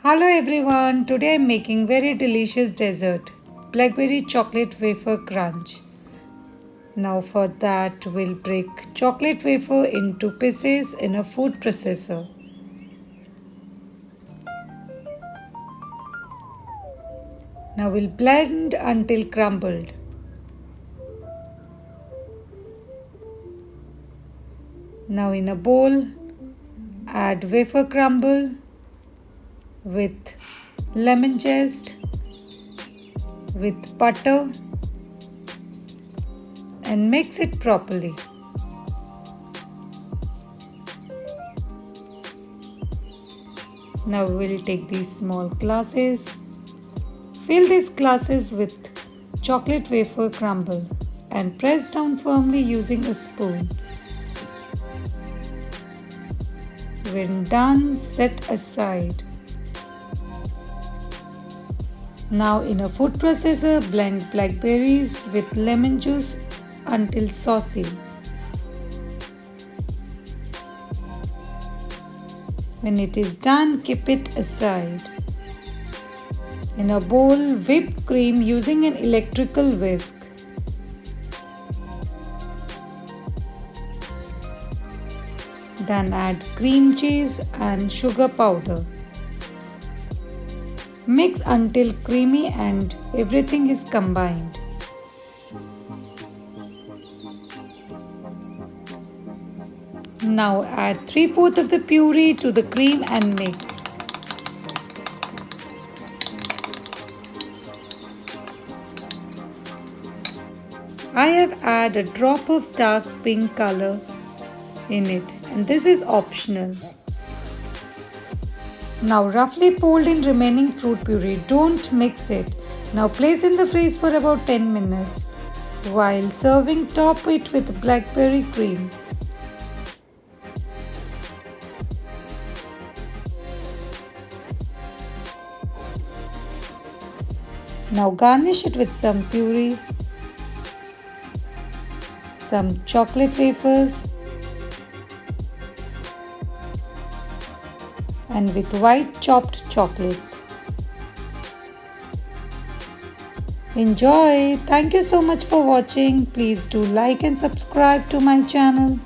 Hello everyone, today I am making very delicious dessert, blackberry chocolate wafer crunch. Now for that we'll break chocolate wafer into pieces in a food processor. Now we'll blend until crumbled. Now in a bowl, add wafer crumble with lemon zest, with butter and mix it properly. Now we'll take these small glasses, fill these glasses with chocolate wafer crumble and press down firmly using a spoon. When done, set aside. Now in a food processor, blend blackberries with lemon juice until saucy. When it is done, keep it aside. In a bowl, whip cream using an electrical whisk. Then add cream cheese and sugar powder. Mix until creamy and everything is combined. Now add 3/4 of the puree to the cream and mix. I have added a drop of dark pink color in it, and this is optional. Now roughly pour in remaining fruit puree. Don't mix it. Now place in the freeze for about 10 minutes. While serving, top it with blackberry cream. Now garnish it with some puree, some chocolate wafers, and with white chopped chocolate. Enjoy! Thank you so much for watching. Please do like and subscribe to my channel.